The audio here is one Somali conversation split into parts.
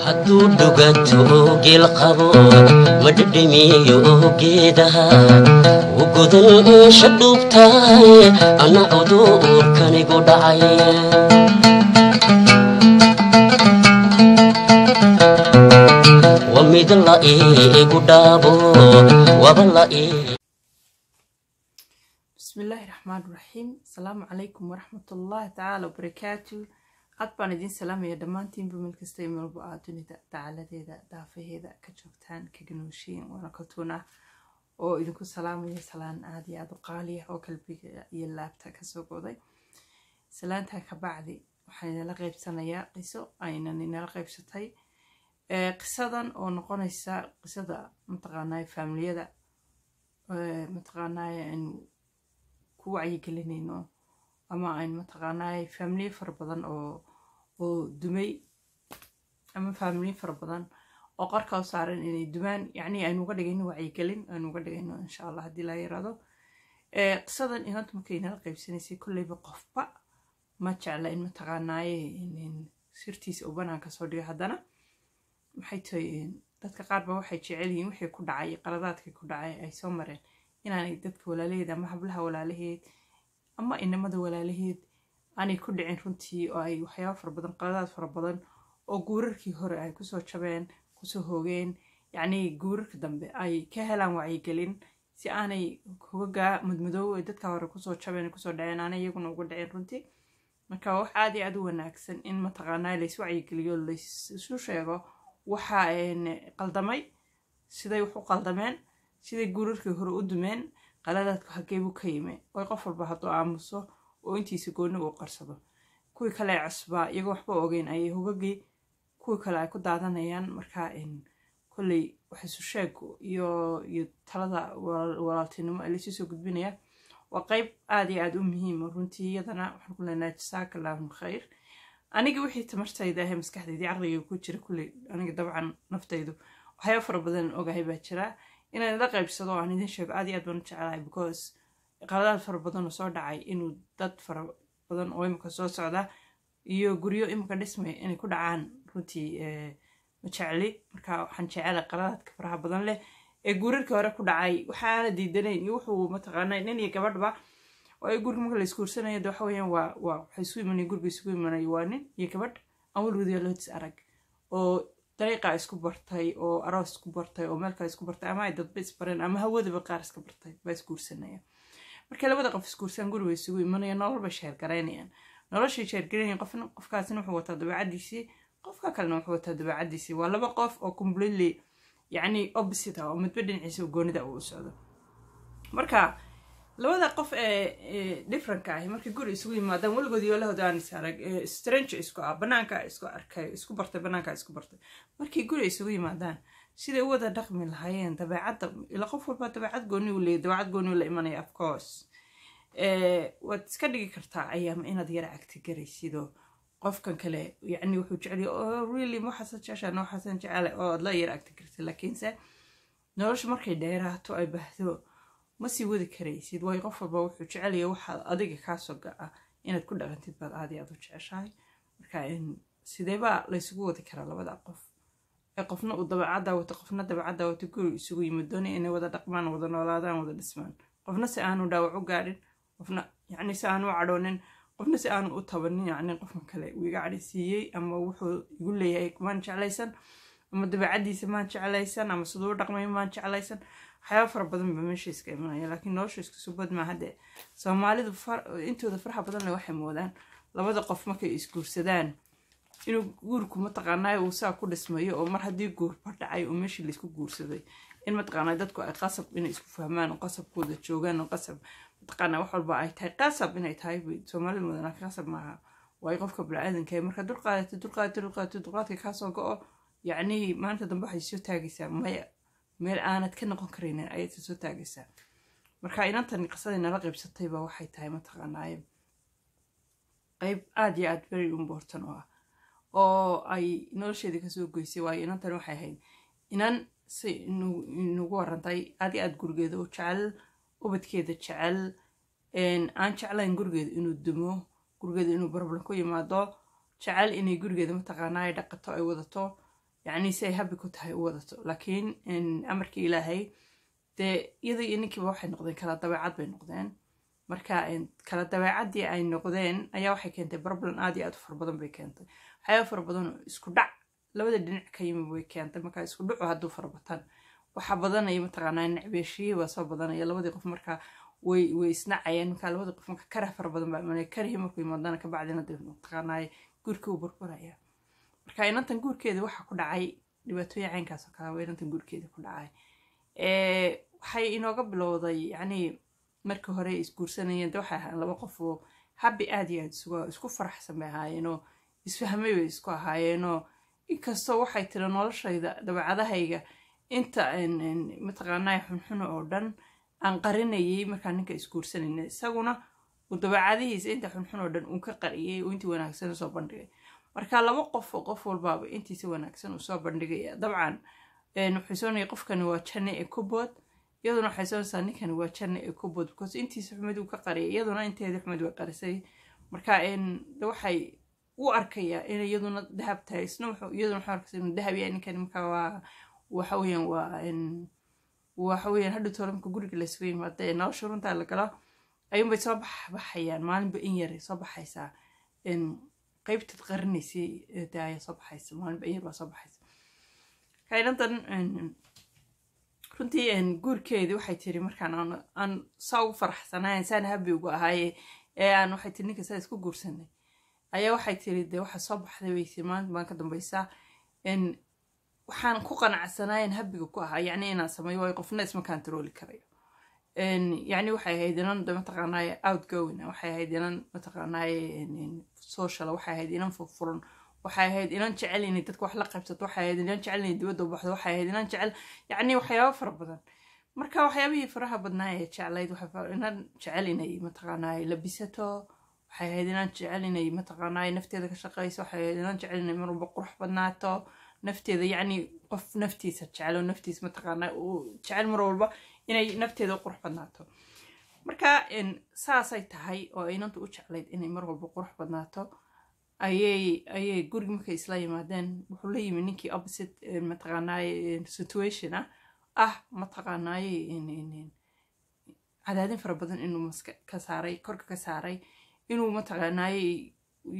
hadduu dhuganto geel qabo madhadhamiyo geedaha u godan eesha dhuubtahay ana cudurkanigu dhacay ومد لا إيقدابو وبلا بسم الله الرحمن الرحيم. السلام عليكم ورحمة الله تعالى وبركاته. أطبعا دين سلام يا دمانتين بملك استيم البعاتوني تعالى ديدا دافي هيدا كجوكتان كجنوشين ونكتونا oo idinku salaamay salaan aad iyo aad u qaali ah oo qalbiga iyo laabta ka soo goday salaanta ka bacdi waxaan la qaybsanayaa qiso aynan inala qaybsatay qisadan oo noqonaysa qisada mataqaanaa familiyada mataqaanaa in ku wacyi gelinayno ama ay mataqaanaa family far badan oo dumay ama family far badan oo qarka u saaran inay dumaan yani aynu uga dhigayno wacyi gelin aynu uga dhigayno insha Allah hadii la yiraahdo qisadan inta markay inala qaybsanaysay kullayba qofba ma jecla in mataqaanaa in sirtiisa u banaanka soo dhigo hadana maxay tahay dadka qaar ba waxay jecel yihiin wixii ku dhacay qaladaadkii ku dhacay ay soo mareen inaanay dadka walaalaheed ama hablaha walaalaheed ama inamada walaalaheed aanay ku dhicin runtii oo ay waxyaabo fara badan qaladaad fara badan oo guurarkii hore ay kusoo jabeen kusoo hoogeen yani guurarka dambe ay ka helaan wacyi gelin si aanay kuga mudmadow dadka hore kusoo jabeen kusoo dhaceen aanay iyaguna uga dhicin runtii marka wax aad iyo aad u wanaagsan in mataqaanaa la is wacyi geliyo la isu sheego waxa qaldamay siday wax u qaldameen siday guurarkii hore u dumeen qaladaadku hageebu ka yimid oo qof walba hadoo aamuso oo intiisa gooni u qarsado kuwii kale cusba iyaga waxba ogeyn ay hogagii kuwii kale ay ku daadanayaan marka kulli wax isu sheeg iyo talada walaaltinimo ay soo gudbinaya waa qayb aad iyo aad u muhiim ah runtii iyadana waxaan ku leenahay jazakallahu khayr aniga wixii tamartayda ah maskaxdayda aqliga ku jira kulli aniga dabcan naftaydu waxyaabo fara badan ogahay baa jira inaan la qaybsado aan idin sheego aad iyo aad baan jecelahay because qaladaad fara badan oo soo dhacay inuu dad fara badan oo imka soo socda iyo guriyo imka dhismay inay ku dhacaan runtii ma jeceli marka waxaan jecelahay qaladaadka faraha badan leh ee guurarkii hore ku dhacay waxaana diidanayn iyo wuxuu mataqaanaa nin iyo gabadhba oo ay guriga marka la iskuursanayo waxa weeyaan waa waxay isu imanay guriga isugu imanay waa nin iyo gabadh aan weligood loo tis arag oo dariiqa isku bartay oo aroos isku bartay oo meel kale isku bartay ama ay dadba isbareen ama hawadaba qaar iska bartay baa iskuursanaya marka labada qof iskuursan guriga isugu imanayaan nololba sheer gareynayaan noloshii sheer gareynayaan qofkaasina wuxuu wataa dabeecadiisii qofka kalena wuxuu wataa dabeecadiisii waa laba qof oo completely yani opposite ah oo midba dhinaciisa goonida uu socdo marka labada qof different ah markii guri isugu yimaadaan waligood iyo lahooda aan isarag strange isku banaanka isku arkay isku bartay banaanka isku bartay markii guri isugu yimaadaan sida wada dhaqmi lahaayeen dabeecadda ila qof walba dabeecad gooni u leeyahay dabeecad gooni u la imanaya of course wad iska dhigi kartaa ayaam inaad yara agti garaysido qofkan kale yani wuxuu jecel yahay really ma xasan jecesha noo xasan jecel oo la yara agti gartay laakiin se nolosha markay dheeraato ay bahdo ma sii wadi karaysid way qof walba wuxuu jecel yahay waxa adiga ka soo ga'a inaad ku dhaqantid baad aad iyo aad u jeceshahay marka sideeba la isugu wadi karaa labada qof ee qofna uu dabeecadda wato qofna dabeecadda wato guri isugu yimid doonay inay wada dhaqmaan wada noolaadaan wada dhismaan qofna si aanu dhaawac u gaadhin qofna yani si aanu cadhoonin qofna si aanu u tabanin yani qofka kale uu iga cadhaysiiyey ama wuxuu igu leeyahay maan jeclaysan ama dabeecaddiisa maan jeclaysan ama siduu u dhaqmay maan jeclaysan waxyaabo fara badan ba meesha iska imanaya laakiin nolosha isku subad ma hadde Soomaalidu intooda faraha badan leh waxay moodaan labada qof markay isguursadaan inuu guurku mataqaanaa uu saa ku dhismayo oo mar haddii guur dhacay oo meeshii la isku guursaday in mataqaanaa dadku ay qasab inay isku fahmaan oo qasabkooda joogaan oo qasab mataqaanaa wax walba ay tahay qasab inay tahay Soomaalidu wadana qasab maaha way qofka bini'aadanka marka dulqaadka ka soo go'o yani maanta dambe waxay soo taagaysaa meel aanad ka noqon kareynin ayay soo taagaysaa marka inantan qisadina la qaybsatay ba waxay tahay mataqaanaa qayb aad iyo aad very important oo ay nolosheeda ka soo goysay waayo inantan waxay ahayd inan si inugu warantay aad iyo aad gurigeeda u jecel ubadkeeda jecel aan jeclayn gurigeeda inuu dumo gurigeeda inuu problem ku yimaado jecel inay gurigeeda mataqaanaa ay dhaqato ay wadato يعني سي happy ku tahay u wadato laakiin amarkii ilaahay dee iyadii iyo ninkiiba waxay noqdeen kala dabeecad bay noqdeen marka kala dabeecadii ay noqdeen ayaa waxay keentay problem aad iyo aad u fara badan bay keentay waxyaabo fara badan oo isku dhac labada dhinac ka yimid way keentay marka isku dhacu hadduu fara bataan waxa badanaya mataqaanaa necbeeshiyey waa soo badanaya labadii qof marka way isnacayeen marka labadii qof marka kara fara badan baa imanaya karihii markuu yimaadana ka bacdina dee mataqaanaa guurkii uu burburaya marka inantan guurkeeda waxa ku dhacay dhibaatooyin caynkaas oo kale waa inantan guurkeeda ku dhacay waxay inooga bilowday yacni markii hore isguursanayeen de waxay ahaayeen laba qof oo habi aad iyo aad isku faraxsan bay ahaayeenoo isfahmay bay isku ahaayeenoo inkastoo waxay tiri noloshayda dabeecadahayga inta mataqaanaa xunxuna oo dhan aan qarinayay markaan ninka isguursanayna isaguna uu dabeecadihiisa inta xunxun oo dhan uu ka qariyay oo intii wanaagsan u soo bandhigay marka laba qof oo qof walbaaba intiisa wanaagsan uu soo bandhigaya dabcan wuxuu soonayay qofkani waa janne ee kubood iyaduna waxay soonaysaa ninkani waa janne ee kubood because intiisa xumad uu ka qariyay iyaduna inteeda xumad way qarisay marka de waxay u arkayaa inay iyaduna dahab tahay isna iyaduna waxay arkaysaa inuu dahab yahay ninkani marka waxa weeyaan hadhow toole marka guriga la isugu yimaada ee nolosha runtaa la galo ayuunbay soo baxayaan maalinba in yar soo baxaysaa qaybtad qarinaysay dee ayaa soo baxaysa maalinba in yar baa soo baxaysa kainantan runtii guurkeedii waxay tiri markaan aan saa ugu faraxsanayn saan habi ugu ahaaye aan waxay tiri ninka saa isku guursanay ayaa waxay tiri dee waxa soo baxday bay tiri maalinta baan ka dambaysaa waxaan ku qanacsanayn habiga ku ahaa yacni inaan sameeyo waayo qofna isma controli karayo يعني waxay ahayd inan mataqaanaa outgoing waxay ahayd inan mataqaanaa social waxay ahayd inan furfuran waxay ahayd inan jecel inay dadka wax la qaybsato waxay ahayd inan jecel inay dibadda u baxdo waxay ahayd inan jecel yacni waxyaabo fara badan marka waxyaabihii faraha badnaa ee jeclayd inan jecel inay mataqaanaa labisato waxay ahayd inan jecel inay mataqaanaa nafteeda ka shaqayso waxay ahayd inan jecel inay mar walba qurux badnaato nafteeda yacni qof naftiisa jecel oo naftiisa mataqaanaa uu jecel mar walba inay nafteeda qurux badnaato marka saasay tahay oo inantu u jeclayd inay mar walba qurux badnaato ayay guriga markay isla yimaadeen wuxuu la yimi ninkii opposite mataqaanaaye situation mataqaanaaye cadaadin fara badan inuu maska ka saaray korka ka saaray inuu mataqaanaaye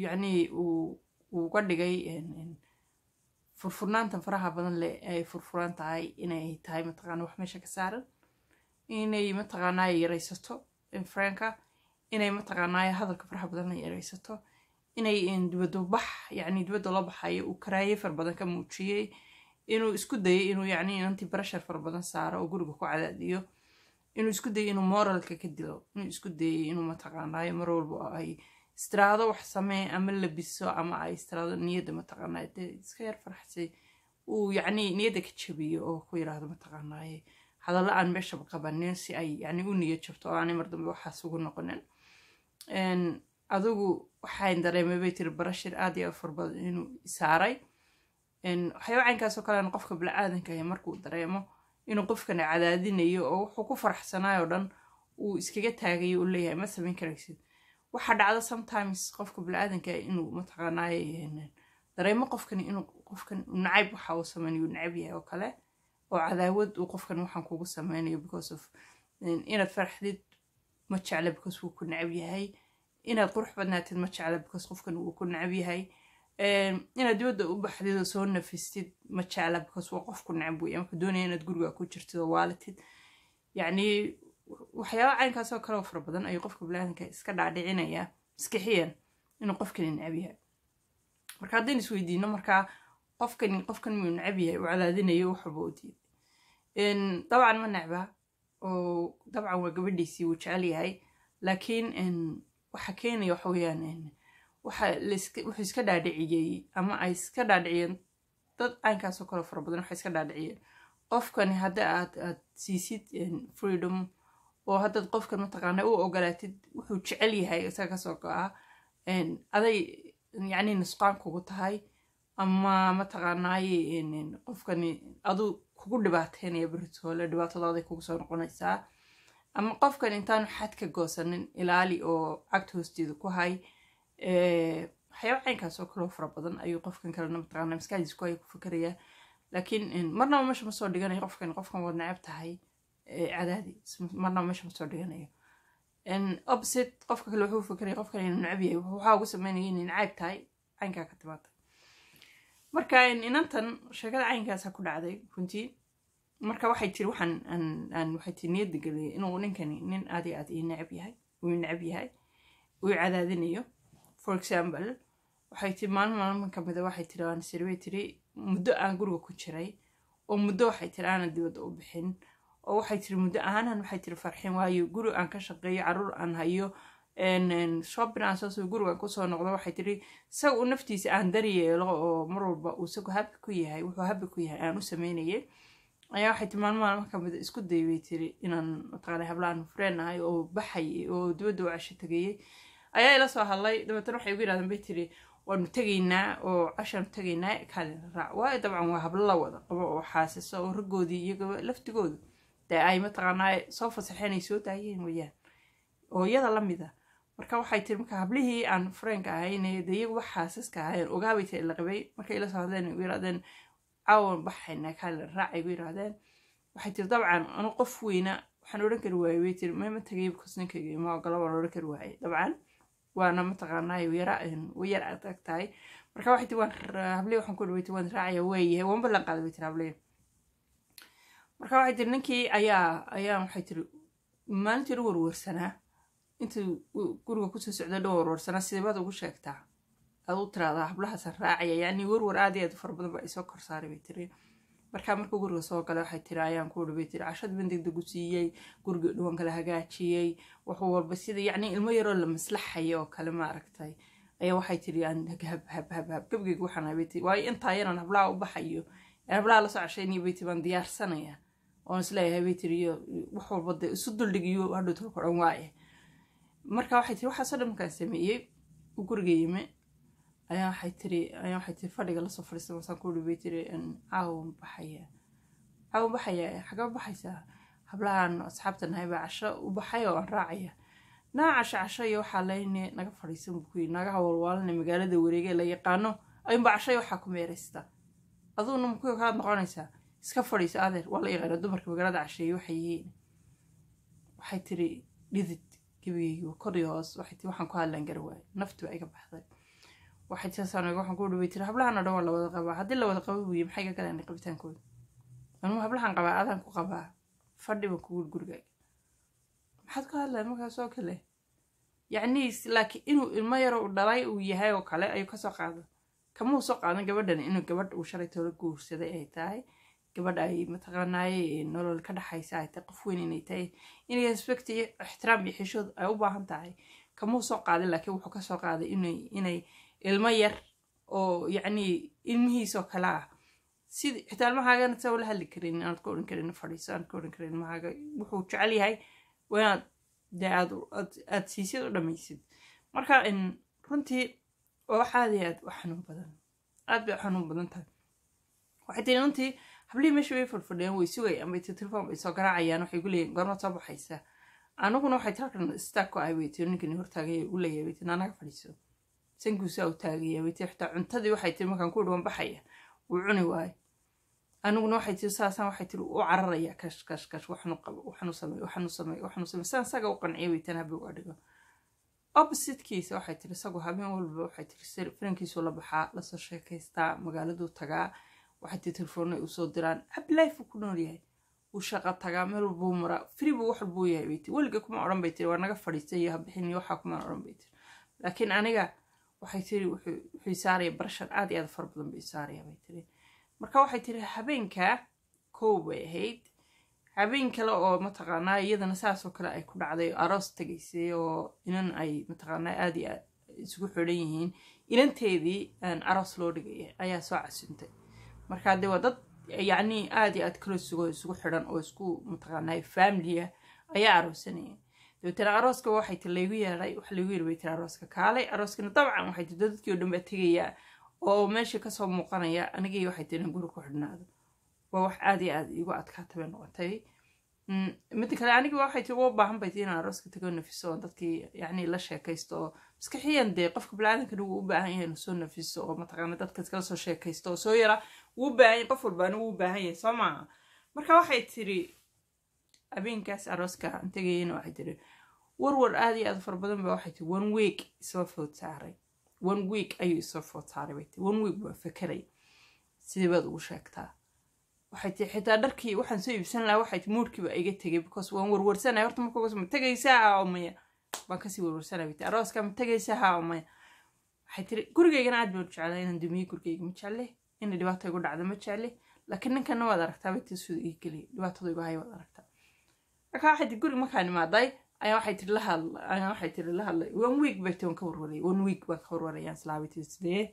yacni uu uga dhigay furfurnaantan faraha badan leh ay furfuran tahay inay tahay mataqaana wax meesha ka saaran inay mataqaanaa yaraysato franka inay mataqaanaa hadalka faraha badan la yaraysato inay dibadda bax yacni dibadda loo baxayo uu karaaye fara badan ka muujiyey inuu isku dayay inuu yacni inantii barashar fara badan saaro oo guriga ku cadaadiyo inuu isku dayay inuu moralka ka dilo inuu isku dayay inuu mataqaanaa mar walba ay istiraado wax samee ama labiso ama ay istiraado niyadda mataqaanaa dee iska yar farxsay uu yacni niyadda ka jabiyo oo ku yiraahdo mataqaanaa hadalla aan meeshaba qabanin si ay yacni u niyad jabto oo aanay mar dambe waxaas ugu noqonin adigu waxaan dareemay bay tiri barashir aad iyo far badan inuu saaray waxyaabo caynkaas oo kale qofka bini'aadanka ah markuu dareemo inuu qofkan cadaadinayo oo wuxuu ku faraxsanayo dhan uu iskaga taagayo u leeyahay ma samayn karaysid waxa dhacda sometimes qofka bini'aadanka inuu mataqaanaa dareemo qofkan inuu qofkan nacayb waxa uu sameeyo nacayb yahay oo kale oo cadaawad uu qofkan waxaan kugu sameynayo because of inaad farxdid ma jecla because wuu ku nacayb yahay inaad qurux badnaatid ma jecla because qofkan wuu ku nacayb yahay inaad dibadda u baxdid oo soo nafistid ma jecla because waa qof ku nacayb weeye marka doonaya inaad guriga ku jirtid oo waalatid yacni waxyaabo caynkaas oo kale oo fara badan ayuu qofka bini'aadanka iska dhaadhicinaya maskixiyan inuu qofkani nacayb yahay marka haddaynu isweydiino markaa qofkan miyuu nacayb yahay uu cadaadinayo waxba u diiday dabcan ma necba oo dabcan waa gabadhiisii wuu jecel yahay laakiin waxa keenaya waxa weeyaan wuxuu iska dhaadhiciyey ama ay iska dhaadhiciyeen dad caynkaas oo kale fara badan waxay iska dhaadhiciyeen qofkani hadda aad siisid freedom oo haddaad qofkan mataqaanaa u ogolaatid wuxuu jecel yahay isaga kasoo go-a aday yacni nusqaan kugu tahay ama mataqaanaaye qofkani aduu kugu dhibaateynaya beritoole dhibaatadooday kugu soo noqonaysaa ama qofkan intaanu xad ka goosanin ilaali oo cagta hoosteeda ku hay waxyaabo caynkaas oo kaloo fara badan ayuu qofkan kalena mataqaanaa maskaxdiisa ku ay ku fikirayaa laakiin marnaba meesha ma soo dhiganayo qofkan waad necab tahay cadaadi marnaba meesha ma soo dhiganayo opposite qofka kale wuxuu fikiraya qofkan inuu necab yahay waxaa ugu sameynaya inay necab tahay caynkaa ka timaada marka inantan sheekada caynkaasa ku dhacday runtii marka waxay tiri waxay tiri niyadda geliyay inuu ninkani nin aad iyo aad ii necab yahay uu cadaadinayo for example waxay tiri maalin kamida waxay tiri waan sirway tiri muddo aan guriga ku jiray oo muddo waxay tiri aanan dibadda u bixin oo waxay tiri muddo ahaanan waxay tiri farxin waayo guri aan ka shaqeeyo caruur aan hayo shopping aan soo guriga kusoo noqdo waxay tiri isaga uu naftiisa aan daryeelo oo mar walba uu isagu happy ku yahay wuxuu happy ku yahay aan u sameynayay ayaa waxay tiri maalin kamida isku day bay tiri inaan mataqaanaa hablaan friend ahay oo baxay oo dibadda u casho tagayay ayaa ila soo hadlay dabeetana waxay ugu yidhahdeen bay tiri waanu tegaynaa oo cashaanu tegaynaa kaalin raac waayo dabcan waa hablo la wada qabo oo xaasisa oo raggoodii iyaga laftigoodu dee ay mataqaanaa soo fasaxeen ay soo daayeen weyaan oo iyada la mid ah marka waxay tiri marka hablihii aan friendka ahayn dee iyagu wax xaasaska ahayn ogaabay tiri la qabay markay ila soo hadleen ugu yidhahdeen caawan baxaynaa kaalin raac ay ugu yidhahdeen waxay tiri dabcan anu qof weyna waxaan odhan kari waayey way tiri ma tagay because ninkayga ima ogolo waan odhan kari waayey dabcan waana mataqaanaa way yar adag tahay marka waxay tiri waan hablihii waxaan ku dhaweytay waan raacaya weeyahay waan ballan qaaday bay tiri hablihii marka waxay tiri ninkii ayaa waxay tiri maalintii u warwarsanaa intuu guriga kusoo socda dhan warwarsanaa sideebaad ugu sheegtaa aad u tiraahdaa hablahaasaan raacaya yacni warwar aad iyo aad u fara badan baa isoo kor saaray bay tiri markaa markuu guriga soo galay waxay tiri ayaan ku dhawey tiri cashada ban degdeg u siiyey guriga dhuwan kala hagaajiyey wuxuu walba sida yacni ilmo yaroo la maslaxaya oo kale ma aragtay ayaa waxay tiri aan hab gabgeyga waxaan habay tiri waayo intaa yaran hablaha u baxayo hablaha la soo cashaynayo bay tiri baan diyaarsanaya oon isleeyahay bay tiri iyo wax walba dee isu duldhigiyo hadhow tolka dhan waaye marka waxay tiri waxaasoo dhan markaan sameeyey uu guriga yimi ayaa waxay tiri fadhiga lasoo fadhiistay markaan ku dhibay tiri caawan baxaya xagaba baxaysaa hablahan asxaabta nahay baa casho u baxay oo aan raacaya naa casho iyo waxaa layne naga fadhiisan buu ku yidhi naga hawalwaalana magaalada wareegee la yaqaano ayunba cashay waxaa ku meeraysta aduuna makuyo kalaad noqonaysaa iska fadhiisa adeer waa la yaqaana dumarka magaalada casheeye waxay yihiin waxay tiri dhidid gebigeygi kor iyo hoos waxay tiri waxaan ku hadlaan gara waaye nafti baa iga baxday waxay tisaasaan waxaan ku dhawey tiri hablahan oo dhan waa la wada qabaa haddii la wada qaba buuyi maxay ka galaan qabitaankooda anuu hablahan qabaa adaan ku qabaa fadhiba kugu gurigaaga maxaad ku hadlaya markaas oo kale yacni laakiin inuu ilmo yaro u dhalay uu yahay oo kale ayuu kasoo qaada kamuu soo qaadan gabadhan inuu gabadh uu shalay toola guursaday ay tahay gabadh ay mataqaanaaye nolol ka dhaxaysa ay tahay qof weyn inay tahay inay respect iyo ixtiraam iyo xishood ay u baahan tahay kamuu soo qaadan laakiin wuxuu kasoo qaaday inay ilmo yar oo yacni ilmihiisoo kale ah sida xitaa ilmahaagana saa ula hadli karin inaad ka odhan karin fadhiiso aan ka odhan karin ilmahaaga wuxuu jecel yahay waa inaad dee aad siisid u dhamaysid marka runtii waa wax aad iyo aad u xanuun badan aad bay u xanuun badan tahay waxay tiri runtii hablihii meesha way fadhiyaan way sugayaan bay tiri telefoon bay soo garaacayaan waxay ku leeyihin goormaad soo baxaysa aniguna waxay tiri halkan istaag ku ahay bay tiri ninkani hortaagaya u leeyahay bay tiri naanaga fadhiiso sanguusaa u taagaya bay tiri xitaa cuntadii waxay tiri markaan ku dhuwan baxaya wuu cuni waayo aniguna waxay tiri saasaan waxay tiri u cararaya kash waxnu qabo waxnu sameey saan saga u qanciya bay tiri habay uga dhigo oppositekiisa waxay tiri isagu habeen walba waxay tiri firankiisu la baxaa lasoo sheekaystaa magaaladuu tagaa waxay tiri telefoonay usoo diraan hablife ku nool yahay uu shaqo tagaa meel walbuu maraa free buu wax walbuu yahay bay tiri weliga kuma odhan bay tiri waa naga fadhiistay iyo habixin iyo waxaa kuma odhan bay tiri laakiin aniga waxay tiri wuxuu saaraya barashar aad iyo aad fara badan bay saaraya bay tiri marka waxay tiri habeenka koow bay ahayd habeen kale oo mataqaanaa iyadana saasoo kale ay ku dhacday aroos tagaysay oo inan ay mataqaanaa aad iyo aad isugu xidhan yihiin inanteedii aroos loo dhigaya ayaa soo casintay marka dee waa dad yacni aad iyo aad kala isugu xidhan oo isku mataqaanaa familia ayaa aroosanaya dabeetana arooska waxay tiri laygu yeeray waxa laygu yiri bay tiri arooska kaalay arooskana dabcan waxay tiri dadkii oo dhan baa tegayaa oo meesha kasoo muuqanaya anigii waxay tiri guri ku xidhnaado waa wax aad iyo aad igu adkaata bay noqotay midda kale aniga waxay tii ugu baahan bay inaan arooska tago nafiso oo dadkii yacni la sheekaysto oo maskaxiyan dee qofka bini'aadamkana wuu u baahan yahay inuu soo nafiso oo mataqaana dadka iskala soo sheekaysto oo soo yara wuu u baahan yahay qof walbaana wuu u baahan yahay soo maaha marka waxay tiri habeenkaas arooska aan tegayena waxay tiri warwar aad iyo aad fara badan ba waxay tiri 1 week isoo food saaray 1 week ayuu isoo food saaray bay tiri 1 week baa fakeray sidee baad ugu sheegtaa waxay tii xitaa dharkii waxaan soo iibsan lahaa waxay tii moodkiiba iga tegay because waan warwarsanay horta markaa ma tagaysaa oo maya baan kasii warwarsanay bay tii arooska ma tagaysaa oo maya waxay tiri gurigaygana aad baan jeclaa inaan dumiyo gurigayga ma jeclay in dhibaato igu dhacdo ma jeclay laakiin ninkana waad aragtaa bay tii siduu ii geliyay dhibaatada igu hay waad aragtaa marka waxay tii guriga markaan imaaday ayaa waxay tiri la hadlay 1 week bay tii waan ka warwaray 1 week baan ka warwarayaan islaabay tii sidee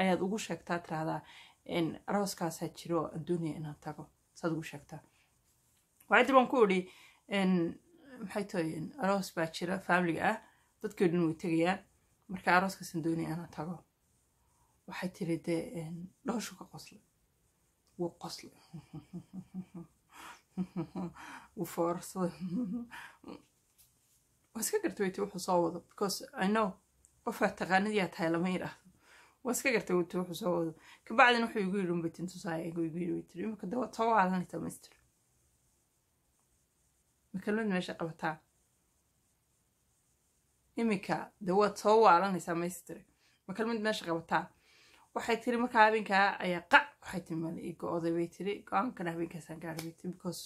ayaad ugu sheegtaa tiraahdaa in arooskaas jiro adduuniya inaan tago saad ugu sheegtaa waxay tiri waan ku idhi maxay tahay aroos baa jira faamiliga ah dadkii dhan way tegayaan marka arooskaas adduuniya inaan tago waxay tiri dee dhooshu ka qoslay wuu qoslay wuu foorsaday waa iska gartay way tii wuxuu soo wado because I know qofaa taqaanadiyaa tahay lama yidhaahdo واسكا قرتي وتروح وسووا كبعدين وحي يقولون بتنسوا صايع يقولوا يتري ما كده وتسووا على نتا مستر مكلمة ماشي قبتها إميكا دوا تسووا على نتا مستر مكلمة ماشي قبتها waxay tiri marka habeenka ayaa qac waxay tiri mal igo oday way tiri go'aan kana habeenka san gaaribay because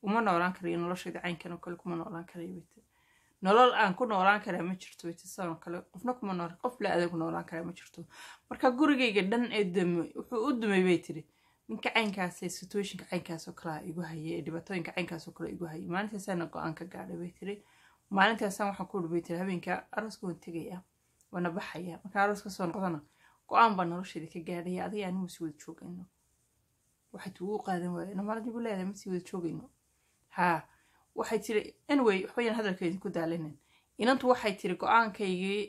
uma noolaan kariyo noloshayda caynkan oo kale kuma noolaan kariyo way tiri nolol aan ku noolaan karaa ma jirto way tiri saan kale qofna kuma nool qof la adag noolaan karaa ma jirto marka gurigayga dhan ee dumay wuxuu u dumay way tiri ninka caynkaas ee situationka caynkaas oo kale igu hayay dhibaatooyinka caynkaas oo kale igu hayay maalintaas aan go'aan ka gaaray way tiri maalintaas waxaan ku dhubay tiri habeenka arooska waan tagaya wana baxaya marka arooska soo noqdana go'aan baan noloshayda ka gaadhay adiga aan ma sii wada joogayno waxay tuu qaadan waayeen namaradii buu leeyahay ma sii wada joogayno ha waxay tiri anyway waxaan hadalkeedii ku daalinin inantu waxay tiri go'aankaygii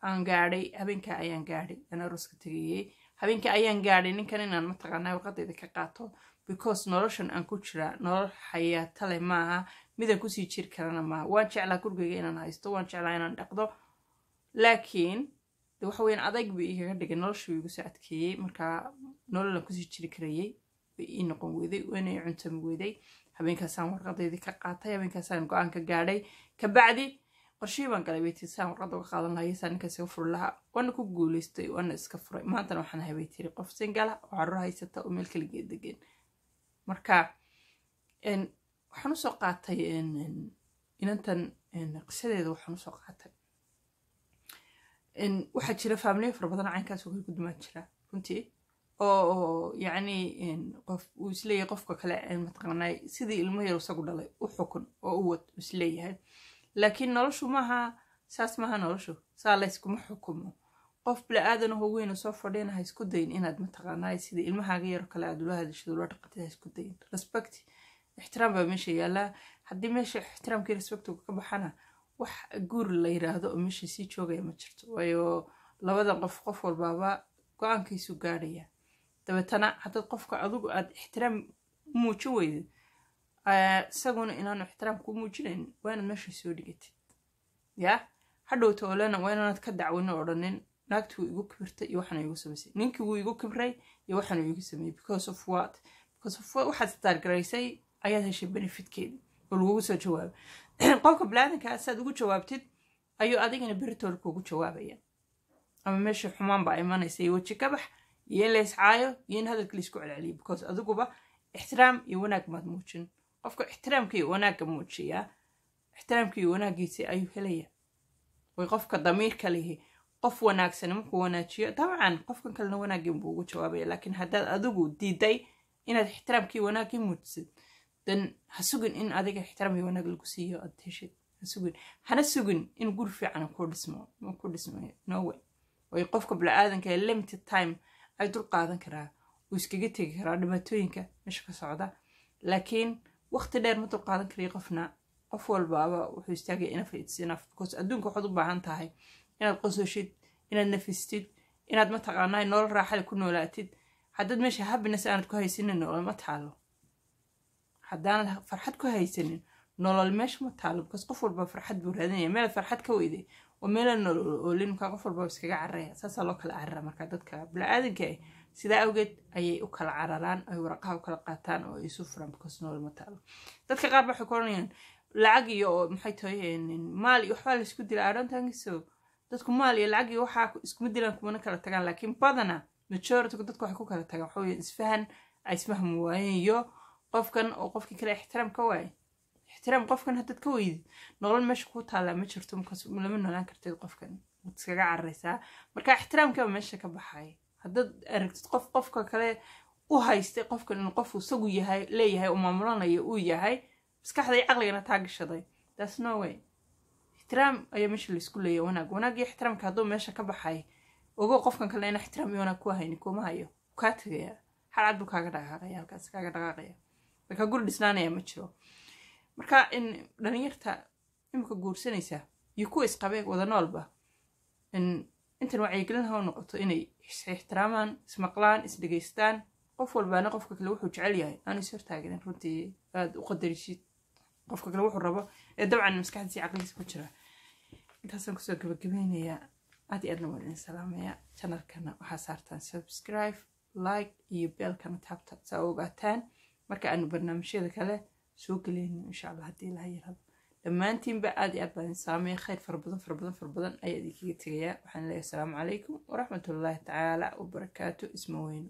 aan gaadhay habeenka ayaan gaadhay ana arooska tagayay habeenka ayaan gaadhay ninkan inaan mataqaanaa warqadayda ka qaato because noloshan aan ku jira nolol xayaato leh maaha midaan kusii jiri karana maaha waan jeclaa gurigayga inaan haysto waan jeclaa inaan dhaqdo laakiin waxa weyn adag bay iga dhigay noloshu igu soo adkeeyay marka nolol aan kusii jiri karayay way ii noqon weyday inay cunto weyday habeenkaasaan warqadeydii ka qaatay habeenkaasaan go'aan ka gaadhay ka bacdi qorshii baan galay baytii saan warqada uga qaadan lahaa saan ninkaas iga furi lahaa waana ku guulaystay waana iska furay maantana waxaan ahay bay tiri qof single ah oo carruur haysata oo meel kaligeed degan marka waxaan usoo qaatay inantan qisadeeda waxaan usoo qaatay waxaa jira faamiliyo fara badan caynkaas oo kale ku dumaan jira runtii oo yacni qof uu isleeyahay qofka kale mataqaanaa sidii ilmo yar isagu dhalay u xukun oo u wad isleeyahay laakiin noloshu maaha saas maaha noloshu saa layskuma xukumo qof bila'aadan oo weyn oo soo fadhiyana ha isku dayin inaad mataqaanaa sidii ilmahaaga yar kale aad ula hadashid ula dhaqatid ha isku dayin respect ixtiraam baa meesha yaallaa haddii meesha ixtiraamkii respectiga ka baxana wax guur la yiraahdo oo meesha sii joogaya ma jirto waayo labadan qof walbaaba go'aankiisu gaadhaya dabeetana haddaad qofka adigu aad ixtiraam muujin weydid isaguna inaanu ixtiraam ku muujinayn waa inaad meesha soo dhigatid yaa hadhowta olena waa inaanad ka dacwin oo odhanin naagtii wuu igu kibirtay iyo waxaan igu samaysay ninkii wuu igu kibray iyo waxaan igu sameeyey because of what waxaad stargaraysay ayaad heshay benefitkeedii oo lagugu soo jawaabay qofka bilaadanka saad ugu jawaabtid ayuu adigana beritool kuugu jawaabaya ama meesha xumaan baa imanaysa iyo weji ka bax iyo in la iscaayo iyo in hadalka la isku celceliyo because adiguba ixtiraam iyo wanaag maad muujin qofka ixtiraamka iyo wanaagga muujiya ixtiraamka iyo wanaaggiisa ayuu helaya way qofka damiirka leeyahay qof wanaagsan markuu wanaajiyo dabcan qofkan kalena wanaaggiin buu ugu jawaabaya laakiin haddaad adigu diiday inaad ixtiraamkii wanaaggii muujisid dan ha sugin in adiga ixtiraam iyo wanaag lagu siiyo aad heshid ha sugin hana sugin in gur fiican ku dhismo no way way qofka bila'aadanka ee limited time ay dul qaadan karaa uu iskaga tegi karaa dhibaatooyinka meesha ka socda laakiin waqti dheer ma dul qaadan kariyo qofna qof walbaaba wuxuu istaagaya enough it's enough because adduunka waxaad u baahan tahay inaad qososhid inaad nafistid inaad mataqaanaa nolol raaxale ku noolaatid haddaad meesha happiness aanad ku haysanin nolol ma taalo haddaanad farxad ku haysanin nolol meesha ma taalo because qof walba farxad buu raadinaya meel farxad ka weyday oo meel nolol oo linka qof walba iskaga carraya saasa loo kala carraa marka dadka bilaadanka sidaa awgeed ayay u kala cararaan ay waraqaha u kala qaataan oo isu furan because nolol ma taalo dadka qaar waxay koranayaan lacag iyo maxay tahay maal iyo waxba la isku dilaa aroontankiiso dadku maal iyo lacag iyo waxa isku dilaan kuma kala tagaan laakiin badana majority dadku waxay ku kala tagaan waxa weeye isfahan ay isfahmu waayeen iyo qofkan oo qofkii kale ixtiraam ka waayay ixtiraam qofkan hadad ka weydid nolol meesha ku taala ma jirto markaas lama noolaan kartid qofkan iskaga carraysaa marka ixtiraamka meesha ka baxay hadad aragtid qofka kale u haystay qofkan in qof isagu yahay leeyahay oo maamulanayo uu yahay maskaxda iyo caqligana taagashaday that's no way ixtiraam ayaa meesha la isku leeyahay wanaag iyo ixtiraamka hadduu meesha ka baxay ogo qofkan kale in ixtiraam iyo wanaag ku hayni kuma hayo ka tagaya xalad buu kaaga dhaqaaqaya halkaas kaaga dhaqaaqaya marka guri dhisnaanaya ma jiro marka in dhalinyarta imka guursanaysa iyo kuwa isqabay wada noolba intan wacyigelin ha noqoto inay ixtiraamaan ismaqlaan isdhegaystaan qof walbaana qofka kale wuxuu jecel yahay aan is hortaagin runtii aad u qadarishid qofka kale wuxuu rabo ee dabcan maskaxdiisa caqligiisa ku jira intaasaan kusoo gabagabeynayaa aad iyo aadna waan idin salaamayaa channelkana waxaa saartaan subscribe like iyo beelkana taabta saa ogaataan marka aanu barnaamijyada kale soo geleyno insha allah haddii ilaha yirahdo dhammaantiinba aad iyo aad baan idin salaamaya khayr fara badan ayaa idinkaga tegayaa waxaan leeyahay asalaamu calaykum waraxmatullaahi tacaala wabarakaatu isma weyno